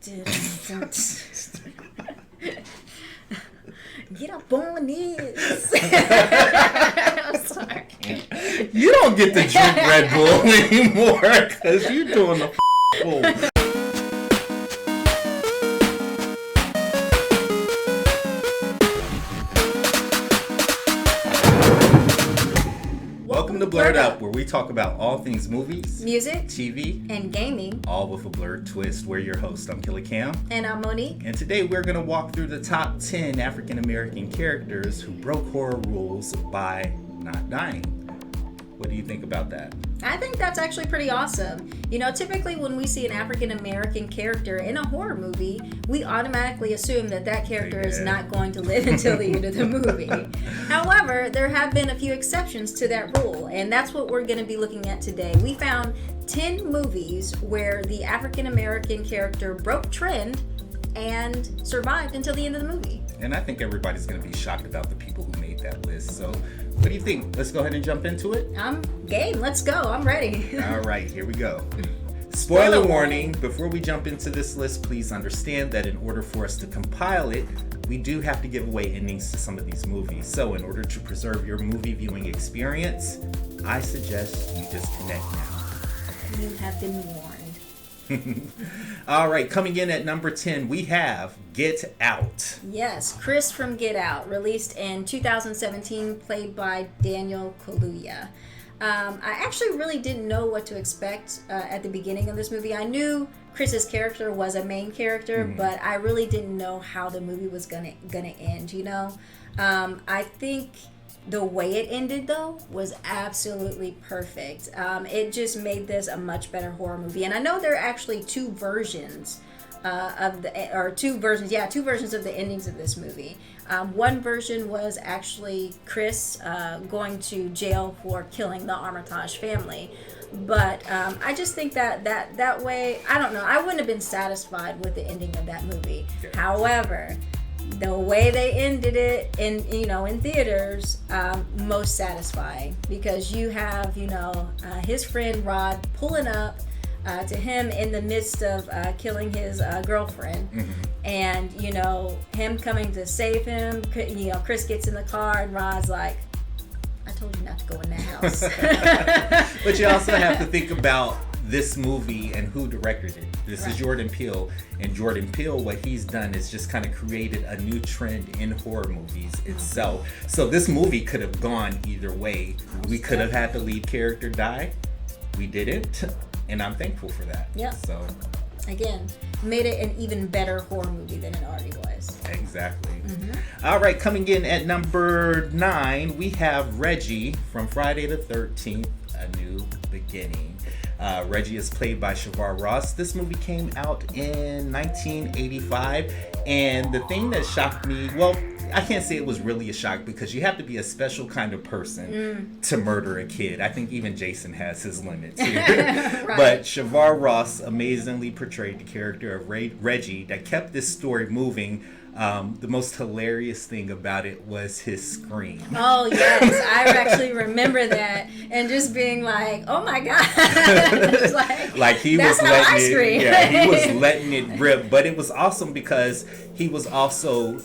Get up on this. I'm sorry. You don't get to drink Red Bull anymore because you're doing the fool. Welcome to Blerd Up, where we talk about all things movies, music, TV, and gaming, all with a blurred twist. We're your host. I'm Kilar Cam. And I'm Monique. And today we're going to walk through the top 10 African American characters who broke horror rules by not dying. What do you think about that? I think that's actually pretty awesome. You know, typically when we see an African American character in a horror movie, we automatically assume that that character is not going to live until the end of the movie. However, there have been a few exceptions to that rule, and that's what we're going to be looking at today. We found 10 movies where the African American character broke trend and survived until the end of the movie. And I think everybody's going to be shocked about the people who made that list. So what do you think? Let's go ahead and jump into it. I'm game. Let's go. I'm ready. All right, here we go. Spoiler warning. Before we jump into this list, please understand that in order for us to compile it, we do have to give away endings to some of these movies. So in order to preserve your movie viewing experience, I suggest you disconnect now. You have been warned. All right, coming in at number 10, we have Get Out. Yes, Chris from Get Out, released in 2017, played by Daniel Kaluuya. I actually really didn't know what to expect at the beginning of this movie. I knew Chris's character was a main character, but I really didn't know how the movie was gonna end, you know? I think the way it ended, though, was absolutely perfect. It just made this a much better horror movie. And I know there are actually two versions of the endings of this movie. One version was actually Chris going to jail for killing the Armitage family. But I just think that way, I don't know, I wouldn't have been satisfied with the ending of that movie. Yeah. However, the way they ended it in theaters, most satisfying, because you have his friend Rod pulling up to him in the midst of killing his girlfriend, and him coming to save him. Chris gets in the car and Rod's like, I told you not to go in that house. But you also have to think about this movie and who directed it. This is Jordan Peele, and Jordan Peele, what he's done is just kind of created a new trend in horror movies itself. So this movie could have gone either way. We could have had the lead character die. We didn't, and I'm thankful for that. Yeah. So again, made it an even better horror movie than it already was. Exactly. All right, coming in at number 9, we have Reggie from Friday the 13th, A New Beginning. Reggie is played by Shavar Ross. This movie came out in 1985, and the thing that shocked me, well, I can't say it was really a shock because you have to be a special kind of person to murder a kid. I think even Jason has his limits here. Right. But Shavar Ross amazingly portrayed the character of Reggie that kept this story moving. The most hilarious thing about it was his scream. Oh, yes. I actually remember that. And just being like, oh, my God. like he that's was how letting I it, scream. Yeah, he was letting it rip. But it was awesome because he was also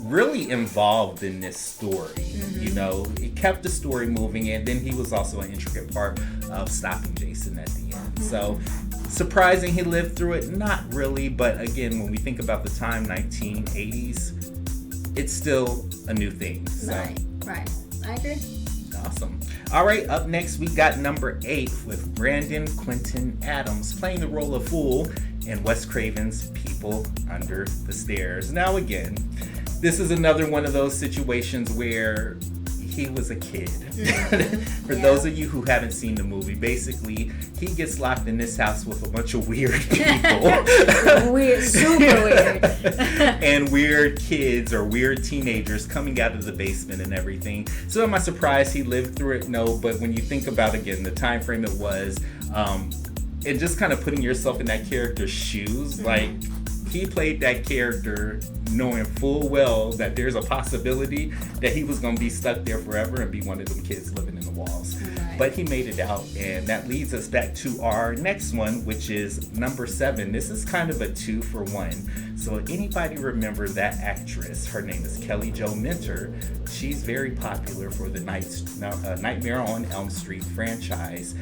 really involved in this story. He kept the story moving, and then he was also an intricate part of stopping Jason at the end. So surprising he lived through it? Not really, but again, when we think about the time, 1980s, it's still a new thing. So. Right. I agree. Awesome. All right, up next, we got number 8 with Brandon Quinton Adams playing the role of Fool in Wes Craven's People Under the Stairs. Now again, this is another one of those situations where he was a kid. For those of you who haven't seen the movie, basically, he gets locked in this house with a bunch of weird people. Super weird. And weird kids or weird teenagers coming out of the basement and everything. So am I surprised he lived through it? No, but when you think about, again, the time frame it was, and just kind of putting yourself in that character's shoes, like, he played that character knowing full well that there's a possibility that he was going to be stuck there forever and be one of them kids living in the walls. Right. But he made it out, and that leads us back to our next one, which is number 7. This is kind of a 2-for-1. So anybody remember that actress? Her name is Kelly Jo Minter. She's very popular for the Nightmare on Elm Street franchise.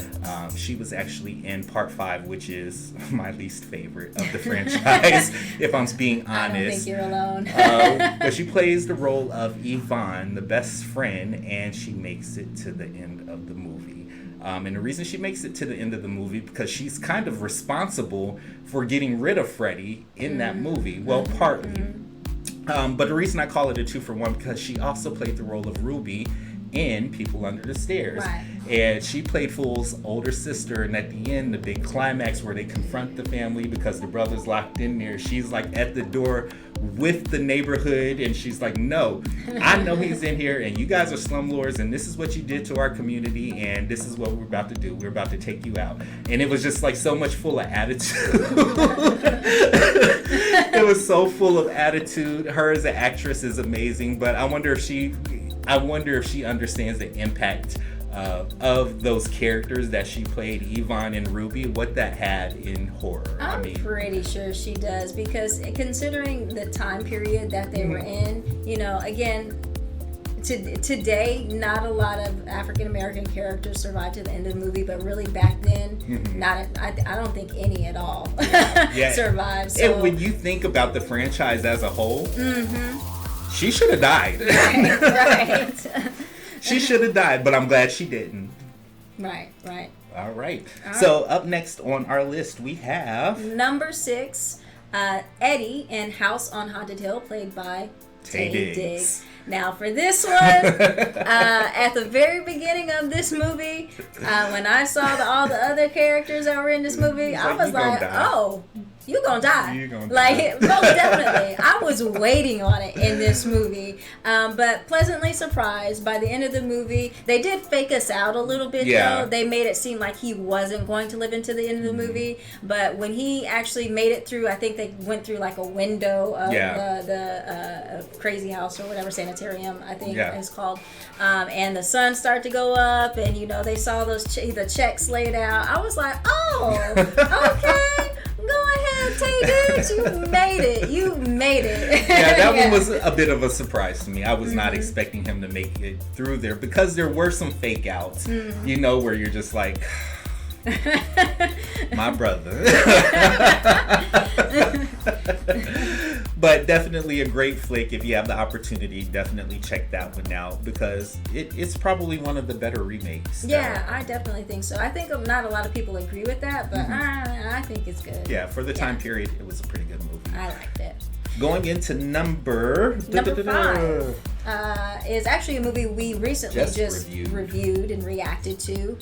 She was actually in part 5, which is my least favorite of the franchise, if I'm being honest. I don't think you're alone. But she plays the role of Yvonne, the best friend, and she makes it to the end of the movie. And the reason she makes it to the end of the movie because she's kind of responsible for getting rid of Freddy in that movie. Well, partly. But the reason I call it a 2-for-1 because she also played the role of Ruby in People Under the Stairs. Right. And she played Fool's older sister, and at the end, the big climax where they confront the family because the brother's locked in there, she's like at the door with the neighborhood, and she's like, no, I know he's in here, and you guys are slumlords, and this is what you did to our community, and this is what we're about to do. We're about to take you out. And it was just like so much full of attitude. It was so full of attitude. Her as an actress is amazing, but I wonder if she understands the impact of those characters that she played, Yvonne and Ruby, what that had in horror. I'm pretty sure she does, because considering the time period that they were in, again, today, not a lot of African American characters survived to the end of the movie, but really back then, I don't think any at all survived. So. And when you think about the franchise as a whole, she should have died. Right. She should have died, but I'm glad she didn't. Right. All right. So up next on our list, we have... Number 6, Eddie in House on Haunted Hill, played by Taye Diggs. Now for this one, at the very beginning of this movie, when I saw all the other characters that were in this movie, I was like, oh... You gonna die. Most definitely. I was waiting on it in this movie. But pleasantly surprised by the end of the movie. They did fake us out a little bit though. They made it seem like he wasn't going to live into the end of the movie. But when he actually made it through, I think they went through like a window of the crazy house or whatever, sanitarium I think it's called. And the sun started to go up, and they saw those the checks laid out. I was like, oh, okay. Go ahead, Taye Diggs. You made it. Yeah, that one was a bit of a surprise to me. I was not expecting him to make it through there because there were some fake outs, where you're just like, my brother. But definitely a great flick. If you have the opportunity, definitely check that one out because it's probably one of the better remakes. Yeah, I definitely think so. I think not a lot of people agree with that, but I think it's good. Yeah, for the time period, it was a pretty good movie. I liked it. Going into number 5 is actually a movie we recently just reviewed and reacted to.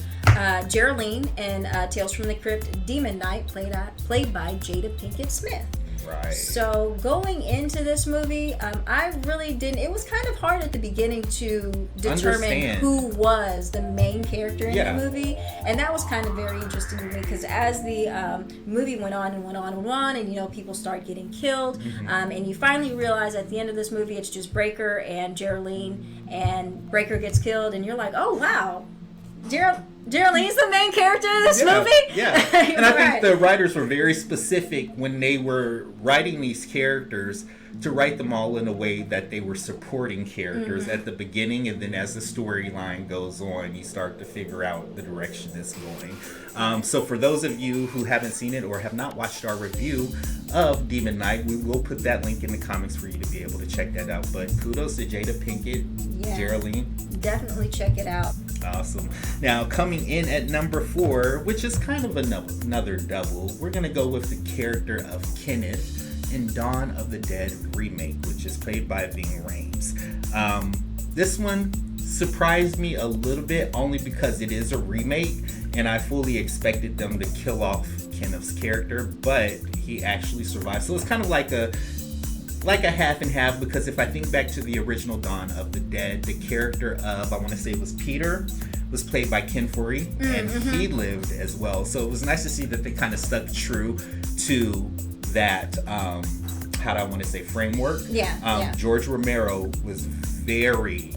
Geraldine in Tales from the Crypt Demon Knight, played by Jada Pinkett Smith. Right. So going into this movie, I really didn't. It was kind of hard at the beginning to determine who was the main character in the movie, and that was kind of very interesting to me because as the movie went on, and people start getting killed, and you finally realize at the end of this movie it's just Breaker and Geraldine, and Breaker gets killed, and you're like, oh wow, Geraldine's the main character of this movie? Yeah. And I think the writers were very specific when they were writing these characters to write them all in a way that they were supporting characters at the beginning, and then as the storyline goes on, you start to figure out the direction it's going. So for those of you who haven't seen it or have not watched our review of Demon Knight, we will put that link in the comments for you to be able to check that out. But kudos to Jada Pinkett, Geraldine. Definitely check it out. Awesome. Now, coming in at number 4, which is kind of another double, we're going to go with the character of Kenneth in Dawn of the Dead remake, which is played by Ving Rhames. This one surprised me a little bit only because it is a remake, and I fully expected them to kill off Kenneth's character, but he actually survived. So it's kind of like a half and half, because if I think back to the original Dawn of the Dead, the character of, I want to say it was Peter, was played by Ken Foree, and he lived as well. So it was nice to see that they kind of stuck true to that, how do I want to say, framework. Yeah. George Romero was very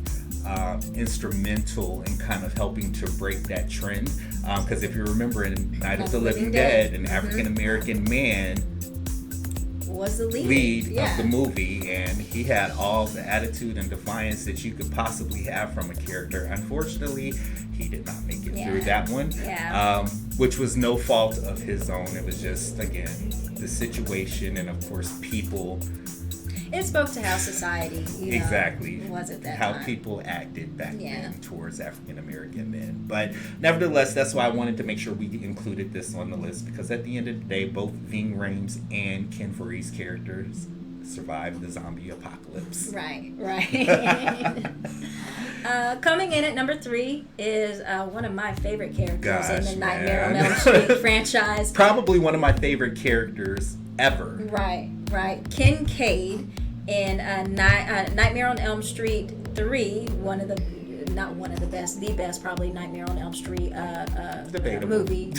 instrumental in kind of helping to break that trend. Because if you remember in Night of the Living Dead, an African American man was the lead of the movie, and he had all the attitude and defiance that you could possibly have from a character. Unfortunately, he did not make it through that one, which was no fault of his own. It was just, again, the situation, and of course people. It spoke to how society was at that how time. People acted back then towards African American men. But nevertheless, that's why I wanted to make sure we included this on the list, because at the end of the day, both Ving Rhames and Ken Foree's characters survived the zombie apocalypse. Right. Coming in at number 3 is one of my favorite characters in the Nightmare on Elm Street franchise. Probably one of my favorite characters ever. Right. Kincaid in Nightmare on Elm Street 3, the best probably Nightmare on Elm Street movie.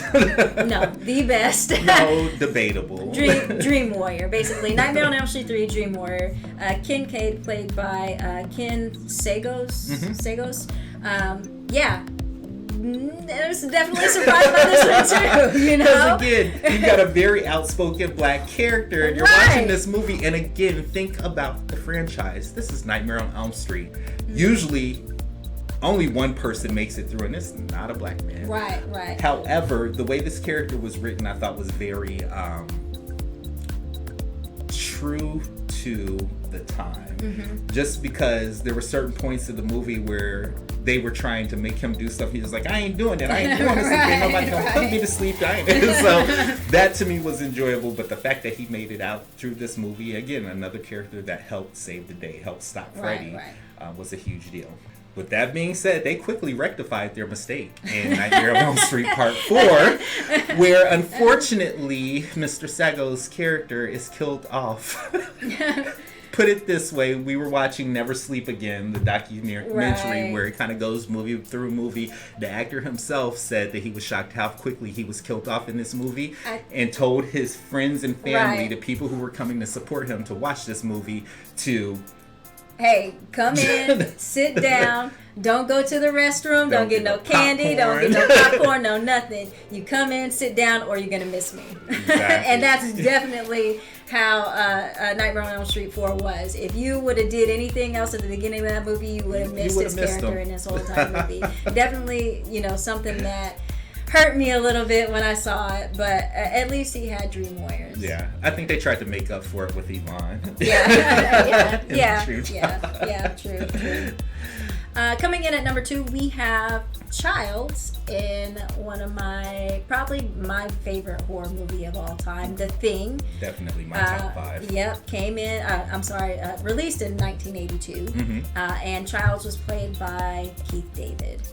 No, the best. No, debatable. Dream Warrior, basically. Nightmare on Elm Street 3, Dream Warrior. Kincaid played by Ken Sagos. I was definitely surprised by this one too, Because again, you got a very outspoken black character, and you're watching this movie, and again, think about the franchise. This is Nightmare on Elm Street. Usually, only one person makes it through, and it's not a black man. Right. However, the way this character was written, I thought was very true to the time. Just because there were certain points of the movie where they were trying to make him do stuff. He was like, I ain't doing it. I ain't doing this again. Nobody gonna put me to sleep. So that to me was enjoyable. But the fact that he made it out through this movie, again, another character that helped save the day, helped stop Freddy, was a huge deal. With that being said, they quickly rectified their mistake in Nightmare on Elm Street Part 4, where unfortunately Mr. Sagos' character is killed off. Put it this way, we were watching Never Sleep Again, the documentary where it kind of goes movie through movie. The actor himself said that he was shocked how quickly he was killed off in this movie, and told his friends and family, the people who were coming to support him to watch this movie, to... Hey, come in, sit down, don't go to the restroom, don't get no candy, don't get no popcorn, no nothing. You come in, sit down, or you're going to miss me. Exactly. And that's definitely how Nightmare on Elm Street 4 was. If you would have did anything else at the beginning of that movie, you would have missed his character in this whole entire movie. Definitely, something that hurt me a little bit when I saw it, but at least he had Dream Warriors. Yeah, I think they tried to make up for it with Yvonne. True. Coming in at number 2, we have Childs in one of probably my favorite horror movie of all time, The Thing. Definitely my top 5. Yep, released in 1982, and Childs was played by Keith David.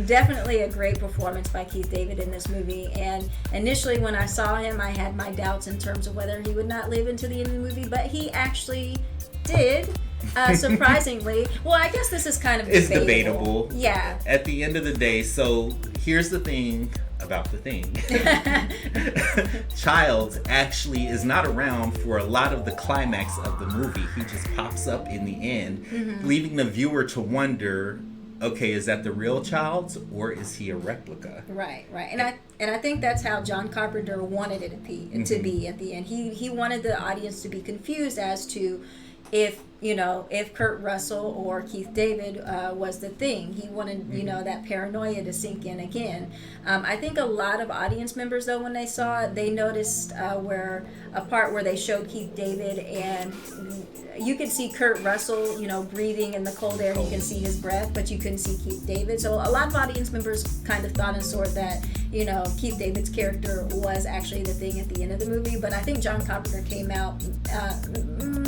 Definitely a great performance by Keith David in this movie, and initially when I saw him I had my doubts in terms of whether he would not live into the end of the movie, but he actually did, surprisingly. Well, I guess this is kind of debatable. Yeah, at the end of the day, so here's the thing about The Thing. Childs actually is not around for a lot of the climax of the movie. He just pops up in the end, leaving the viewer to wonder, okay, is that the real Childs or is he a replica? Right. And I think that's how John Carpenter wanted it to be at the end. He wanted the audience to be confused as to if Kurt Russell or Keith David was the Thing. He wanted, that paranoia to sink in again. I think a lot of audience members, though, when they saw it, they noticed where a part where they showed Keith David, and you could see Kurt Russell, breathing in the cold air. You can see his breath, but you couldn't see Keith David. So a lot of audience members kind of thought and sort that, Keith David's character was actually the Thing at the end of the movie. But I think John Carpenter came out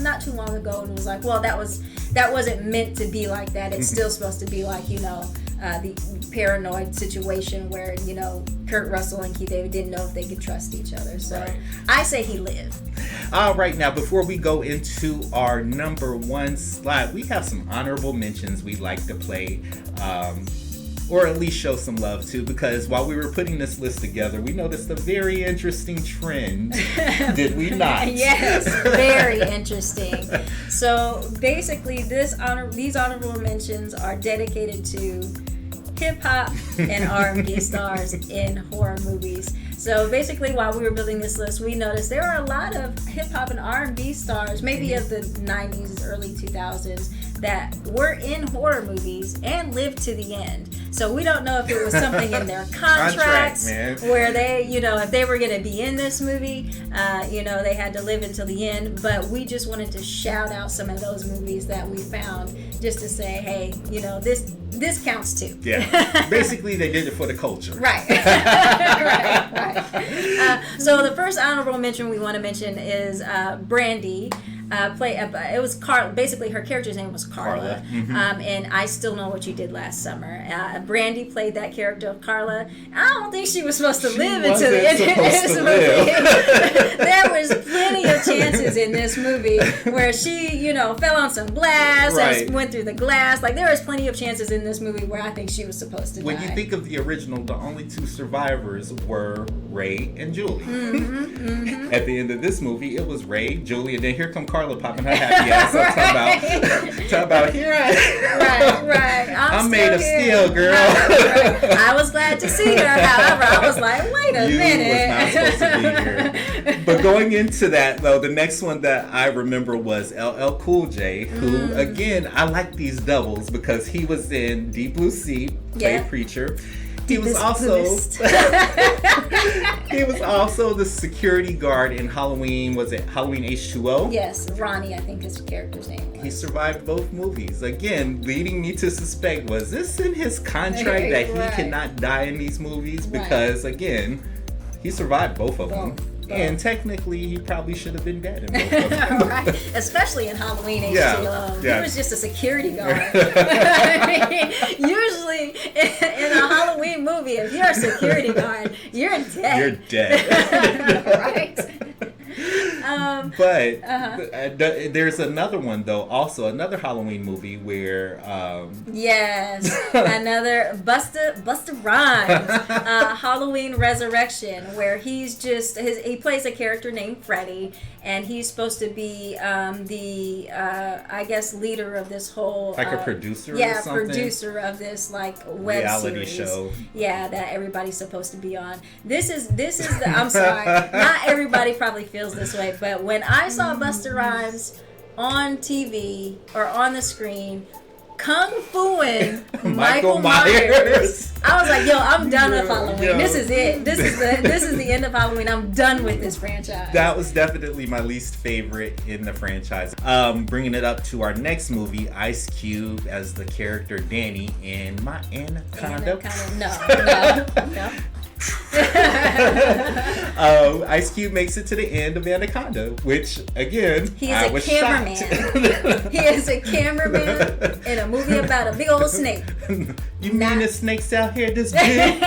not too long ago and was like, well, that wasn't meant to be like that. It's still supposed to be like, the paranoid situation where, Kurt Russell and Keith David didn't know if they could trust each other. So I say he lived. All right, now before we go into our number 1 slide, we have some honorable mentions we'd like to play. or at least show some love to, because while we were putting this list together, we noticed a very interesting trend. Did we not? Yes, very interesting. So basically, these honorable mentions are dedicated to hip hop and R&B stars in horror movies. So basically, while we were building this list, we noticed there are a lot of hip hop and R&B stars, maybe of the 90s, early 2000s, that were in horror movies and lived to the end. So we don't know if it was something in their contracts where they, if they were going to be in this movie, they had to live until the end. But we just wanted to shout out some of those movies that we found, just to say, hey, this counts too. Yeah. Basically, they did it for the culture. Right. right. So the first honorable mention we want to mention is Brandy. It was Carla. Basically, her character's name was Carla. Mm-hmm. And I Still Know What You Did Last Summer. Brandy played that character of Carla. I don't think she was supposed to live until the end of this movie. There was plenty of chances in this movie where she, fell on some glass and went through the glass. Like, there was plenty of chances in this movie where I think she was supposed to die. When you think of the original, the only two survivors were Ray and Julie. Mm-hmm, mm-hmm. At the end of this movie, it was Ray, Julie, and then here come Carla popping her happy ass up. Talk about here Right. I'm made of steel, girl. Right. I was glad to see her. However, I was like, wait a minute. You was not supposed to be here. But going into that, though, the next one that I remember was LL Cool J, who, again, I like these doubles because he was in Deep Blue Sea, played Preacher. He was also the security guard in Halloween. Was it Halloween H2O? Yes, Ronnie, I think his character's name was. He survived both movies. Again, leading me to suspect, was this in his contract that he cannot die in these movies? Because again, he survived both of them. And technically, he probably should have been dead in both of them. Right. Especially in Halloween H2O. He was just a security guard. Usually, in a Halloween movie, if you're a security guard, you're dead. You're dead. Right? But there's another one, though, also another Halloween movie where yes, another Busta Rhymes, Halloween Resurrection, where he plays a character named Freddy, and he's supposed to be the I guess leader of this whole a producer or something? Producer of this web reality series show that everybody's supposed to be on. This is the I'm sorry, not everybody probably feels this way, but when I saw Busta Rhymes on TV or on the screen kung fuing Michael Myers, I was like, yo, I'm done with Halloween. This is it. This is the end of Halloween. I'm done with this franchise. That was definitely my least favorite in the franchise. Bringing it up to our next movie, Ice Cube as the character Danny in My Anaconda. No. Ice Cube makes it to the end of Anaconda, which again, I was cameraman. Shocked. He is a cameraman in a movie about a big old snake. You mean the snake's out here this big?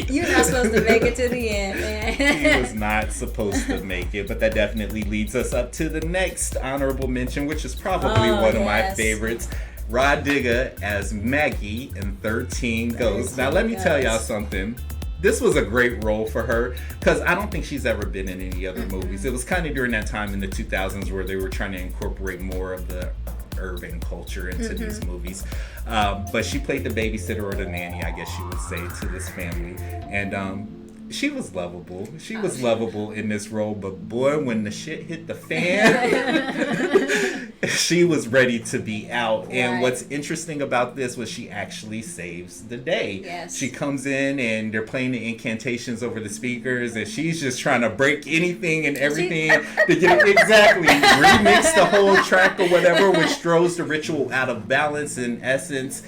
You're not supposed to make it to the end, man. He was not supposed to make it, but that definitely leads us up to the next honorable mention, which is probably one of my favorites. Rod Digger as Maggie in 13 Ghosts. Now, let me tell y'all something. This was a great role for her because I don't think she's ever been in any other movies. It was kind of during that time in the 2000s where they were trying to incorporate more of the urban culture into these movies. But she played the babysitter or the nanny, I guess you would say, to this family. And she was lovable. She was lovable in this role, but boy, when the shit hit the fan, she was ready to be out. Right. And what's interesting about this was she actually saves the day. Yes. She comes in and they're playing the incantations over the speakers, and she's just trying to break anything and everything to get remix the whole track or whatever, which throws the ritual out of balance in essence,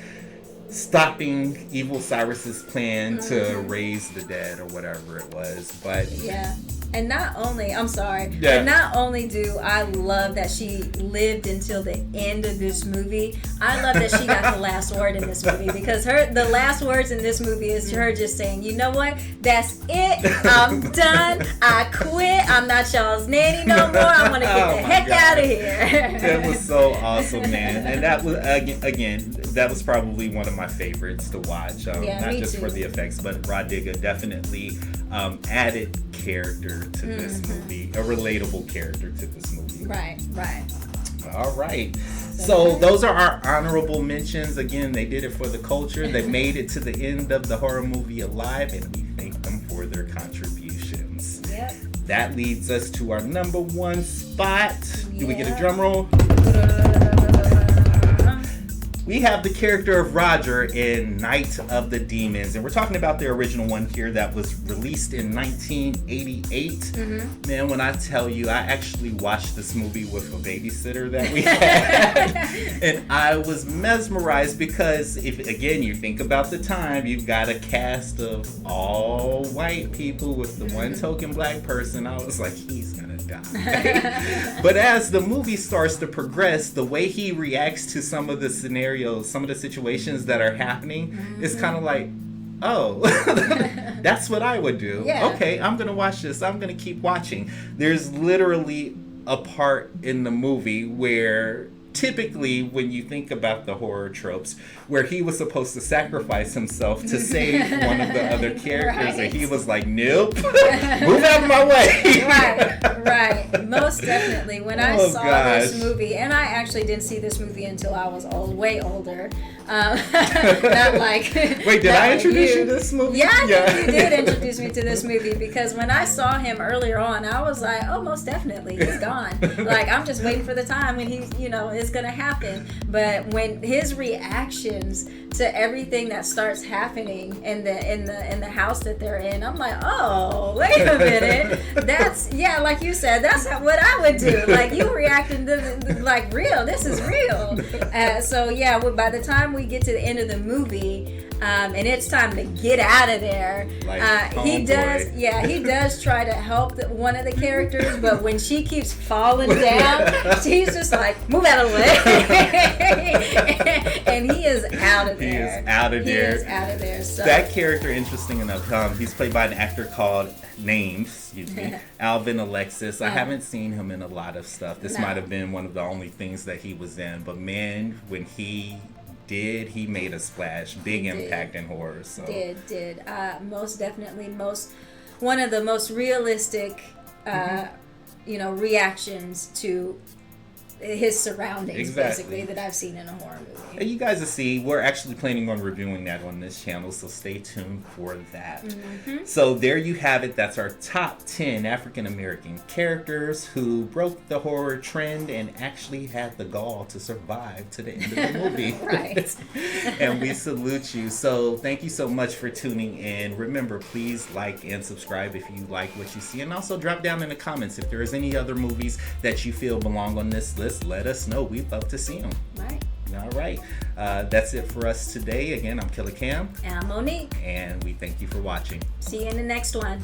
stopping Evil Cyrus's plan to raise the dead or whatever it was. But And not only, I'm sorry, Yeah. but not only do I love that she lived until the end of this movie, I love that she got the last word in this movie, because the last words in this movie is her just saying, you know what, that's it, I'm done, I quit, I'm not y'all's nanny no more, I want to get the heck out of here. That was so awesome, man. And that was, again, that was probably one of my favorites to watch. Not just for the effects, but Rah Digga definitely added character to this movie, a relatable character to this movie. Right. All right. So those are our honorable mentions. Again, they did it for the culture. They made it to the end of the horror movie alive, and we thank them for their contributions. Yep. That leads us to our number one spot. Do we get a drum roll? We have the character of Roger in Night of the Demons, and we're talking about the original one here that was released in 1988. Man, when I tell you, I actually watched this movie with a babysitter that we had, and I was mesmerized because, if again you think about the time, you've got a cast of all white people with the one token black person. I was like, he's gonna die. But as the movie starts to progress, the way he reacts to some of the scenarios, some of the situations that are happening, is kind of like, oh, that's what I would do. Yeah. Okay, I'm gonna watch this. I'm gonna keep watching. There's literally a part in the movie where, typically when you think about the horror tropes, where he was supposed to sacrifice himself to save one of the other characters, and he was like, nope, move out of my way. Right. Most definitely. When I saw this movie, and I actually didn't see this movie until I was way older. Not like. Wait, did I introduce you to this movie? Yeah, I think you did introduce me to this movie, because when I saw him earlier on, I was like, oh, most definitely, he's gone. Like, I'm just waiting for the time when he's, it's gonna happen. But when his reactions to everything that starts happening in the house that they're in, I'm like, oh, wait a minute. That's, like you said, that's what I would do. Like, you reacting to like real. This is real. By the time we get to the end of the movie, and it's time to get out of there. He does try to help one of the characters, but when she keeps falling down, he's just like, move out of the way. And he is out of there. He is out of there. So. That character, interesting enough, he's played by an actor called Alvin Alexis. I haven't seen him in a lot of stuff. This might have been one of the only things that he was in. But man, when he made a splash, big impact in horror. So did most definitely one of the most realistic reactions to his surroundings, basically, that I've seen in a horror movie. And you guys will see, we're actually planning on reviewing that on this channel, so stay tuned for that. So there you have it. That's our top 10 African American characters who broke the horror trend and actually had the gall to survive to the end of the movie. Right. And we salute you. So thank you so much for tuning in. Remember, please like and subscribe if you like what you see, and also drop down in the comments if there is any other movies that you feel belong on this list. Let us know. We'd love to see them. Right. All right. That's it for us today. Again, I'm Kilar Cam. And I'm Monique. And we thank you for watching. See you in the next one.